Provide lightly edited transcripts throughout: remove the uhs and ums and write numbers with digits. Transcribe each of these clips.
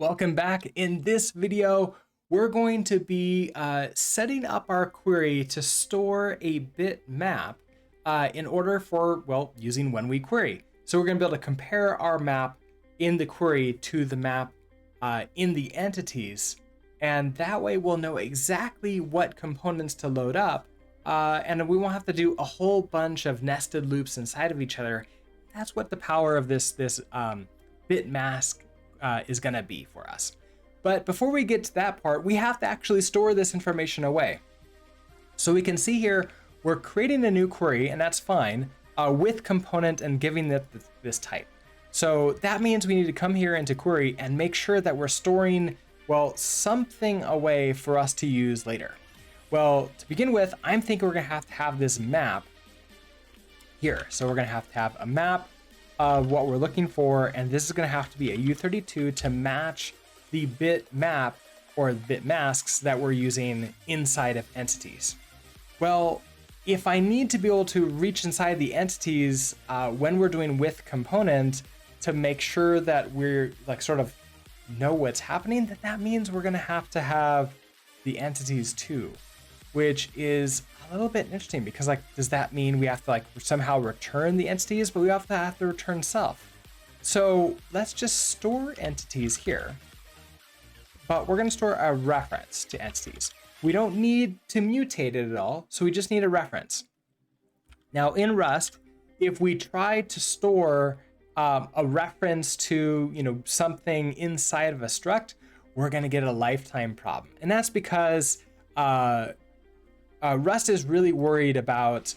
Welcome back. In this video, we're going to be setting up our query to store a bit map in order for, well, using when we query. So we're going to be able to compare our map in the query to the map in the entities. And that way we'll know exactly what components to load up. And we won't have to do a whole bunch of nested loops inside of each other. That's what the power of this Bitmask is going to be for us. But before we get to that part, we have to actually store this information away. So we can see here, we're creating a new query, and that's fine, with component and giving it this type. So that means we need to come here into query and make sure that we're storing, well, something away for us to use later. Well, to begin with, I'm thinking we're going to have this map here. So we're going to have a map of what we're looking for, and this is going to have to be a U32 to match the bit map or bit masks that we're using inside of entities. Well, if I need to be able to reach inside the entities when we're doing with component to make sure that we're like sort of know what's happening, then that means we're going to have the entities too, which is a little bit interesting because, like, does that mean we have to like somehow return the entities, but we also have to return self? So let's just store entities here, but we're going to store a reference to entities. We don't need to mutate it at all, so we just need a reference. Now in Rust, if we try to store a reference to something inside of a struct, we're going to get a lifetime problem, and that's because Rust is really worried about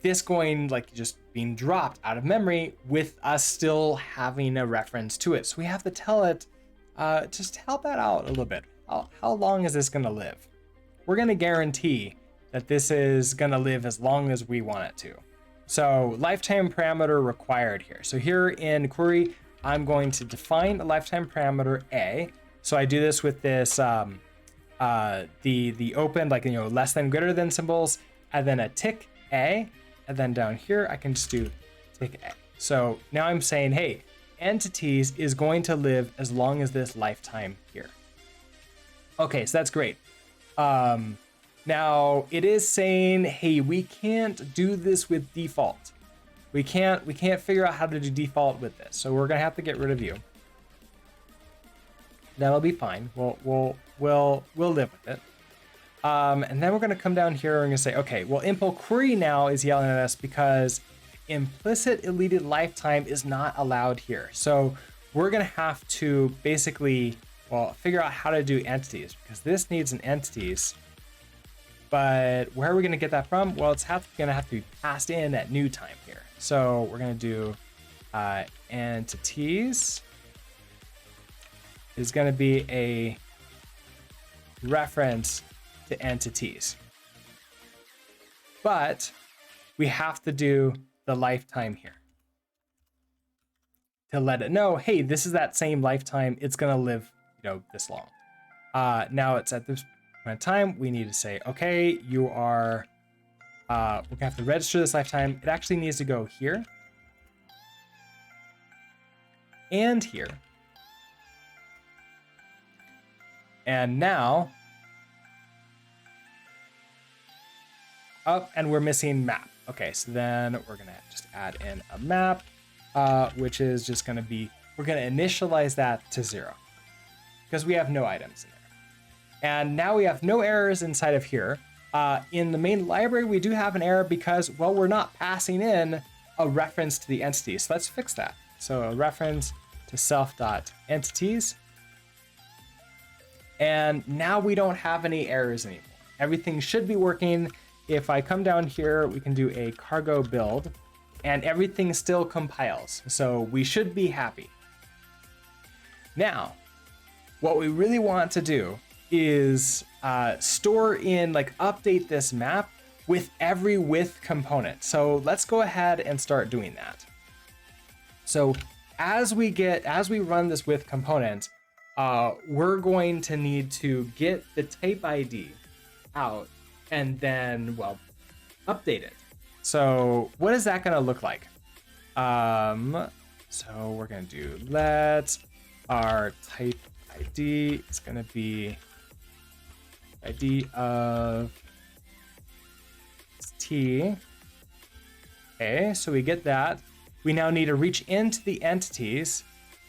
this going like just being dropped out of memory with us still having a reference to it. So we have to tell it, just help that out a little bit. How long is this going to live? We're going to guarantee that this is going to live as long as we want it to. So lifetime parameter required here. So here in query, I'm going to define a lifetime parameter A. So I do this with this the open, like, less than greater than symbols, and then a tick A, and then down here I can just do tick A. So now I'm saying, hey, entities is going to live as long as this lifetime here. Okay, so that's great. Now it is saying, hey, we can't do this with default. We can't figure out how to do default with this, so we're gonna have to get rid of you. That'll be fine. We'll live with it. And then we're going to come down here and we're going to say, okay, well, impl query now is yelling at us because implicit deleted lifetime is not allowed here. So we're going to have to basically, well, figure out how to do entities because this needs an entities. But where are we going to get that from? Well, it's going to have to be passed in at new time here. So we're going to do entities is going to be a reference to entities, but we have to do the lifetime here to let it know, hey, this is that same lifetime. It's going to live, this long. Now it's at this point in time, we need to say, okay, you are, we're going to have to register this lifetime. It actually needs to go here and here. And now, and we're missing map. Okay, so then we're gonna just add in a map, which is just gonna be, we're gonna initialize that to 0 because we have no items in there. And now we have no errors inside of here. In the main library, we do have an error because, well, we're not passing in a reference to the entity. So let's fix that. So a reference to self.entities. And now we don't have any errors anymore. Everything should be working. If I come down here, we can do a cargo build and everything still compiles. So we should be happy. Now, what we really want to do is store in, like, update this map with every with component. So let's go ahead and start doing that. So as we run this with component, we're going to need to get the type ID out and then, well, update it. So what is that going to look like? So we're going to do let's our type ID is going to be ID of T. Okay, so we get that. We now need to reach into the entities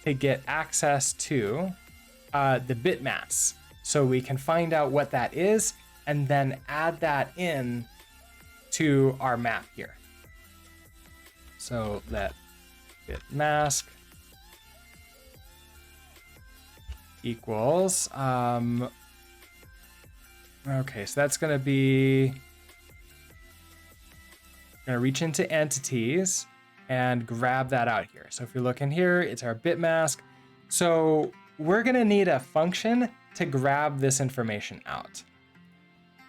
to get access to the bitmaps. So we can find out what that is and then add that in to our map here. So let bitmask equals, okay, so that's gonna be, gonna reach into entities and grab that out here. So if you look in here, it's our bitmask. So we're gonna need a function to grab this information out.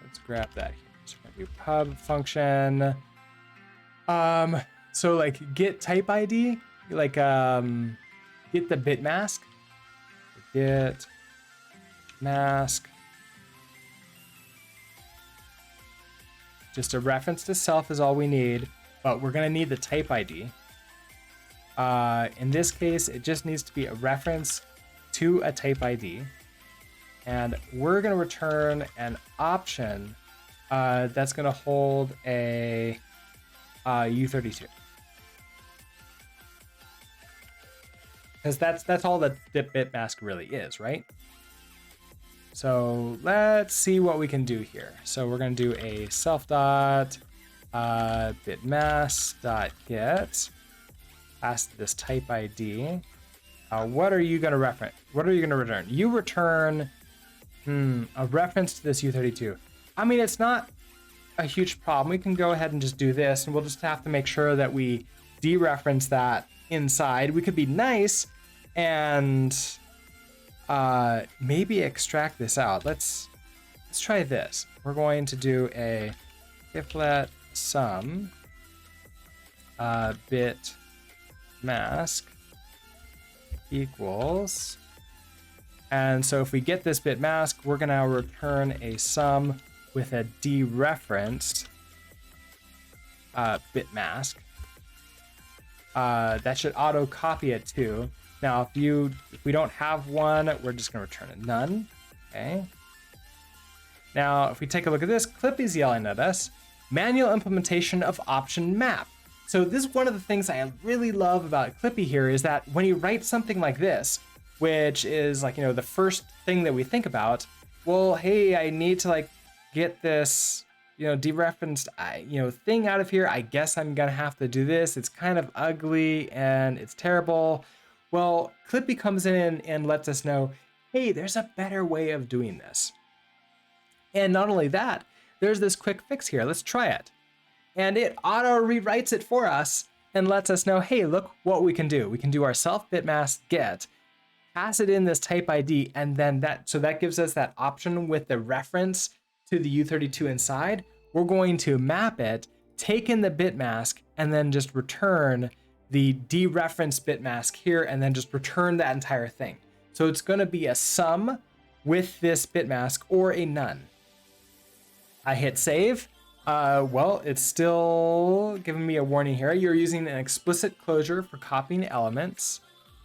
Let's grab that here. So we're gonna do pub function. So like get type ID, like get the bitmask. Get mask. Just a reference to self is all we need, but we're gonna need the type ID. In this case, it just needs to be a reference to a type ID. And we're gonna return an option that's gonna hold a U32. Because that's all that bitmask really is, right? So let's see what we can do here. So we're going to do a self dot bitmask dot get, pass this type ID. What are you going to reference? What are you going to return? You return a reference to this U32. I mean, it's not a huge problem. We can go ahead and just do this, and we'll just have to make sure that we dereference that inside. We could be nice and maybe extract this out. Let's try this. We're going to do a if let sum bit mask equals, and so if we get this bit mask, we're gonna return a sum with a dereferenced bit mask. That should auto copy it too. Now, if we don't have one, we're just gonna return a none. Okay. Now, if we take a look at this, Clippy's yelling at us. Manual implementation of option map. So this is one of the things I really love about Clippy here is that when you write something like this, which is like, the first thing that we think about, well, hey, I need to like get this, dereferenced, thing out of here. I guess I'm gonna have to do this. It's kind of ugly and it's terrible. Well, Clippy comes in and lets us know, hey, there's a better way of doing this. And not only that, there's this quick fix here. Let's try it. And it auto rewrites it for us and lets us know, hey, look what we can do. We can do our self bitmask get, pass it in this type ID, and then that gives us that option with the reference to the U32 inside. We're going to map it, take in the bitmask, and then just return the dereferenced bitmask here, and then just return that entire thing. So it's going to be a sum with this bitmask or a none. I hit save. Well, it's still giving me a warning here. You're using an explicit closure for copying elements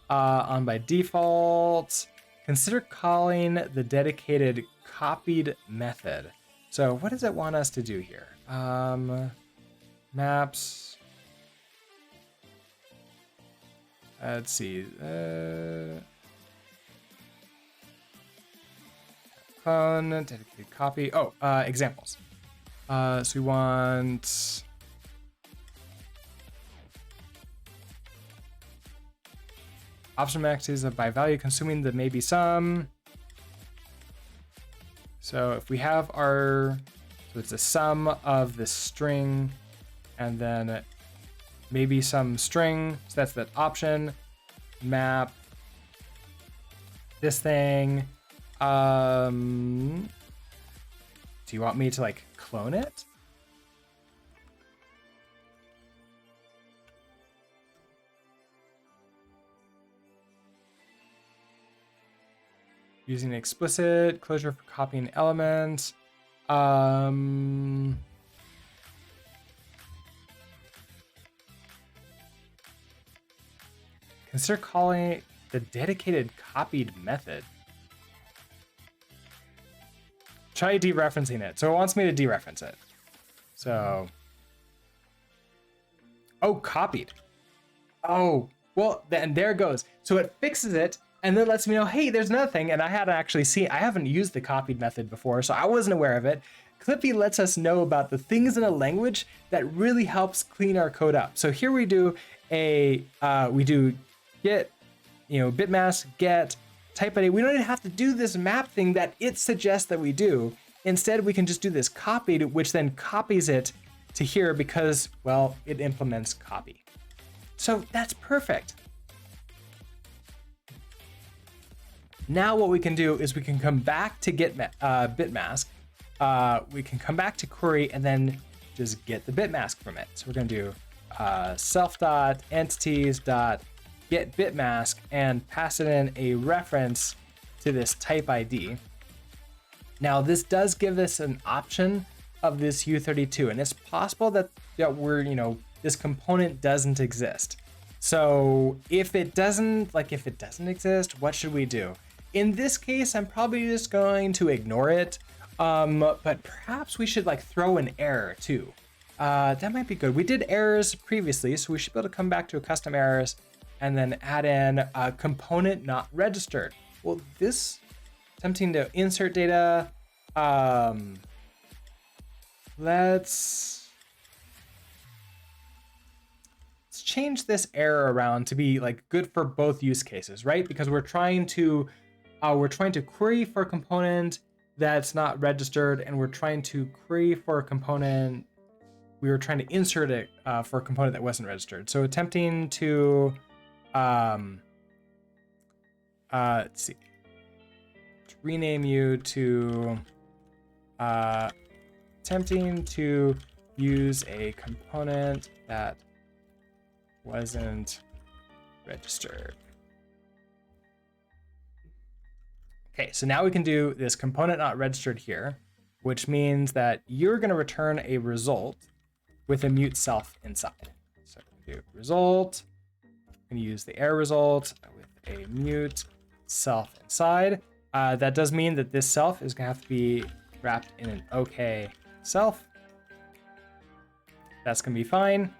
on by default. Consider calling the dedicated copied method. So what does it want us to do here? Maps. Let's see. Clone, dedicated copy. Oh, examples. So we want option max is a by value consuming the maybe some. So if we have so it's a sum of the string and then maybe some string. So that's that option map. This thing. Do you want me to like clone it? Using explicit closure for copying elements. Consider calling the dedicated copied method. Try dereferencing it. So it wants me to dereference it. So, oh, copied. Oh, well, then there it goes. So it fixes it and then lets me know, hey, there's another thing. And I haven't used the copied method before, so I wasn't aware of it. Clippy lets us know about the things in a language that really helps clean our code up. So here we do we do get, bitmask, get, type ID. We don't even have to do this map thing that it suggests that we do. Instead, we can just do this copied, which then copies it to here because, well, it implements copy. So that's perfect. Now what we can do is we can come back to get Bitmask. We can come back to query and then just get the Bitmask from it. So we're going to do self.entities.get Bitmask and pass it in a reference to this type ID. Now this does give us an option of this U32, and it's possible that this component doesn't exist. So if it doesn't exist, what should we do? In this case, I'm probably just going to ignore it. But perhaps we should throw an error too. That might be good. We did errors previously, so we should be able to come back to a custom errors and then add in a component not registered. Well, this attempting to insert data. Let's change this error around to be good for both use cases, right? Because we're trying to query for a component that's not registered, and we're trying to query for a component. We were trying to insert it for a component that wasn't registered. So attempting to let's see, rename you to attempting to use a component that wasn't registered. Okay, so now we can do this component not registered here, which means that you're going to return a result with a mute self inside. So we do result, and use the error result with a mute self inside. That does mean that this self is going to have to be wrapped in an OK self. That's going to be fine.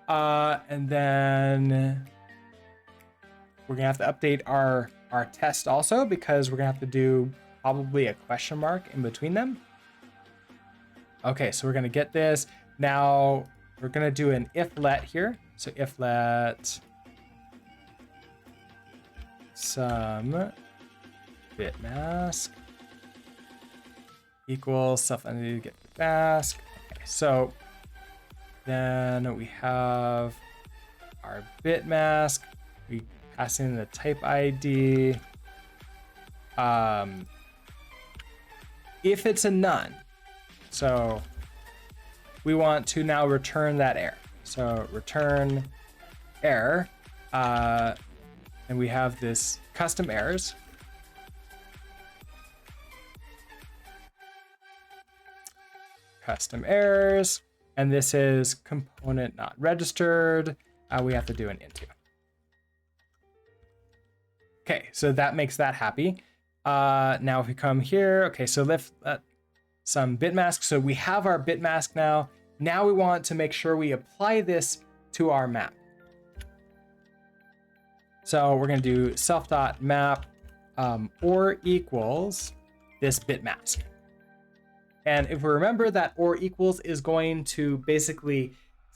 And then we're going to have to update our test also, because we're going to have to do probably a question mark in between them. Okay, so we're going to get this. Now we're going to do an if let here. So if let some bitmask equals self-entity get bitmask. Okay, so then we have our bitmask. We pass in the type ID. If it's a none, so we want to now return that error. So return error, and we have this custom errors. Custom errors, and this is component not registered. We have to do an into. Okay, so that makes that happy. Now if we come here, okay, so let some bitmask. So we have our bitmask now. Now we want to make sure we apply this to our map. So we're going to do self.map or equals this bitmask. And if we remember that or equals is going to basically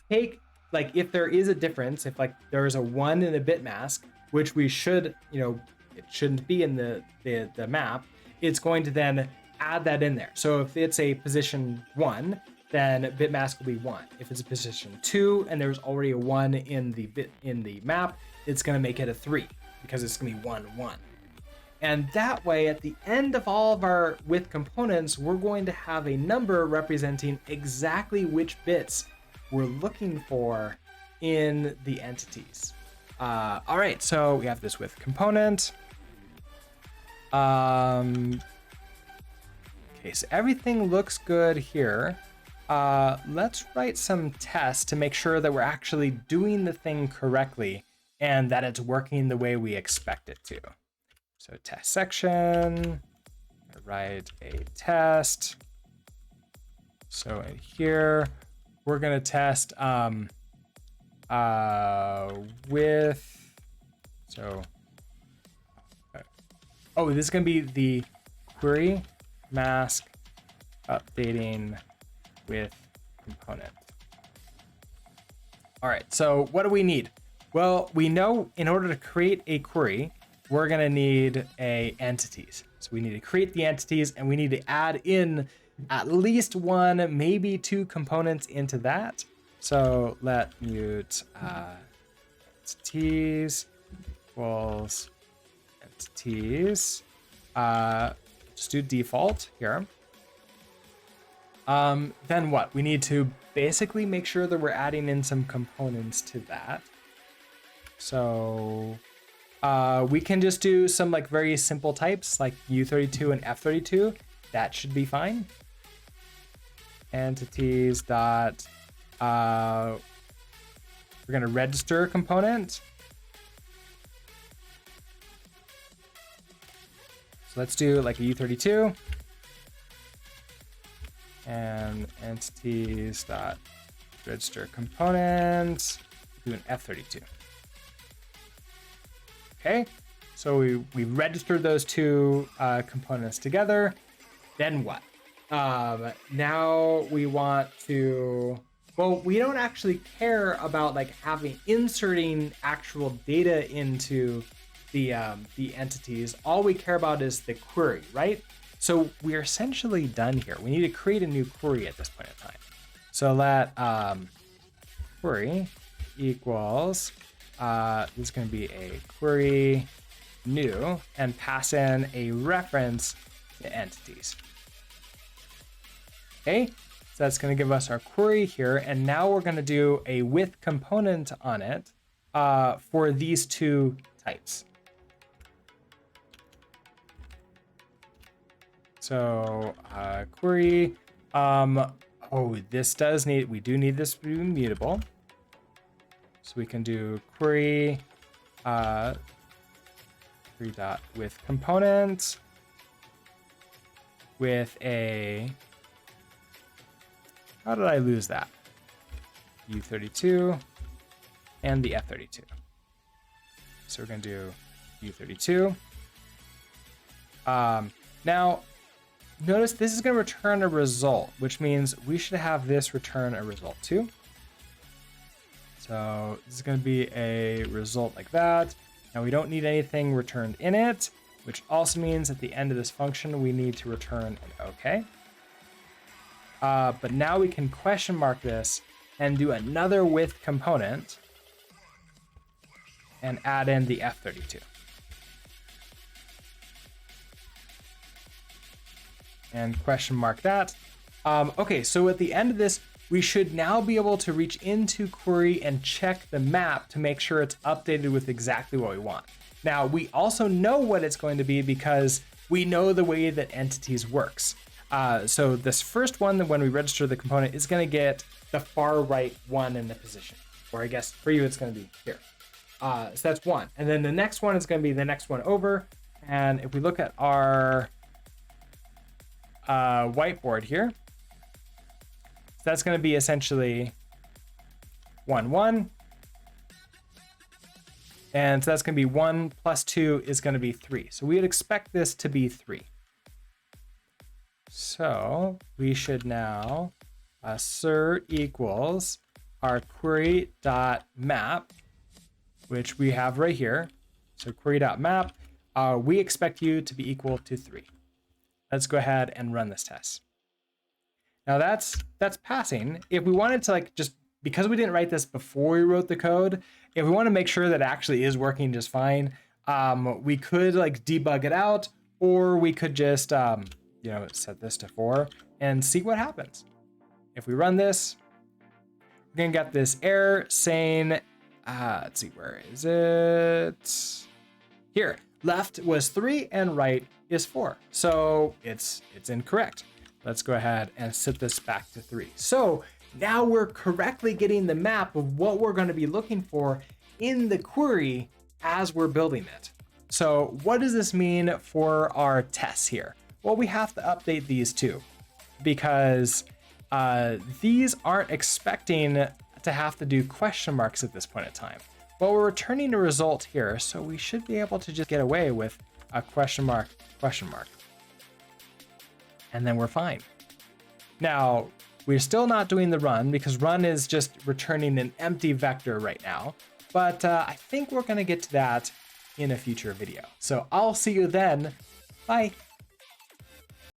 take, if there is a difference, if there is a 1 in a bitmask, which we should, it shouldn't be in the map, it's going to then add that in there. So if it's a position 1, then bitmask will be 1. If it's a position 2 and there's already a 1 in the map, it's going to make it a 3 because it's going to be 1, 1. And that way, at the end of all of our with components, we're going to have a number representing exactly which bits we're looking for in the entities. All right, so we have this with component. Okay, so everything looks good here. Let's write some tests to make sure that we're actually doing the thing correctly and that it's working the way we expect it to. So test section, write a test. So in here, we're gonna test with, so, oh, this is gonna be the query mask updating with component. All right, so what do we need? Well, we know in order to create a query, we're gonna need entities. So we need to create the entities and we need to add in at least one, maybe two components into that. So let mute entities equals entities. Just do default here. Then what? We need to basically make sure that we're adding in some components to that. So we can just do some like very simple types like U32 and F32. That should be fine. Entities dot, we're gonna register a component. So let's do like a U32. And entities dot register components, do an F32. Okay, so we registered those two components together. Then what? Now we want to, well, we don't actually care about like inserting actual data into the entities. All we care about is the query, right? So we're essentially done here. We need to create a new query at this point in time. So let query equals, this is going to be a query new and pass in a reference to entities. Okay, so that's going to give us our query here. And now we're going to do a with component on it for these two types. So query, oh, this does need, we do need this to be mutable. So we can do query, query dot with component with a, how did I lose that? U32 and the F32. So we're gonna do U32. Now, notice this is going to return a result, which means we should have this return a result too. So this is going to be a result like that. Now we don't need anything returned in it, which also means at the end of this function, we need to return an OK. But now we can question mark this and do another with component and add in the F32. And question mark that. Okay, so at the end of this, we should now be able to reach into query and check the map to make sure it's updated with exactly what we want. Now, we also know what it's going to be because we know the way that entities works. So this first one, when we register the component, is going to get the far right one in the position. Or I guess for you, it's going to be here. So that's one. And then the next one is going to be the next one over. And if we look at our whiteboard here, so that's going to be essentially 1, 1. And so that's going to be 1 plus 2 is going to be 3. So we would expect this to be 3. So we should now assert equals our query.map, which we have right here. So query.map, we expect you to be equal to 3. Let's go ahead and run this test. Now that's passing. If we wanted to just, because we didn't write this before we wrote the code, if we want to make sure that it actually is working just fine, we could debug it out, or we could just set this to 4 and see what happens. If we run this, we're gonna get this error saying, let's see, where is it? Here, left was 3 and right is 4. So it's incorrect. Let's go ahead and set this back to 3. So now we're correctly getting the map of what we're going to be looking for in the query as we're building it. So what does this mean for our tests here? Well, we have to update these too, because these aren't expecting to have to do question marks at this point in time. But we're returning a result here, so we should be able to just get away with a question mark, and then we're fine. Now, we're still not doing the run because run is just returning an empty vector right now, but I think we're gonna get to that in a future video. So I'll see you then. Bye.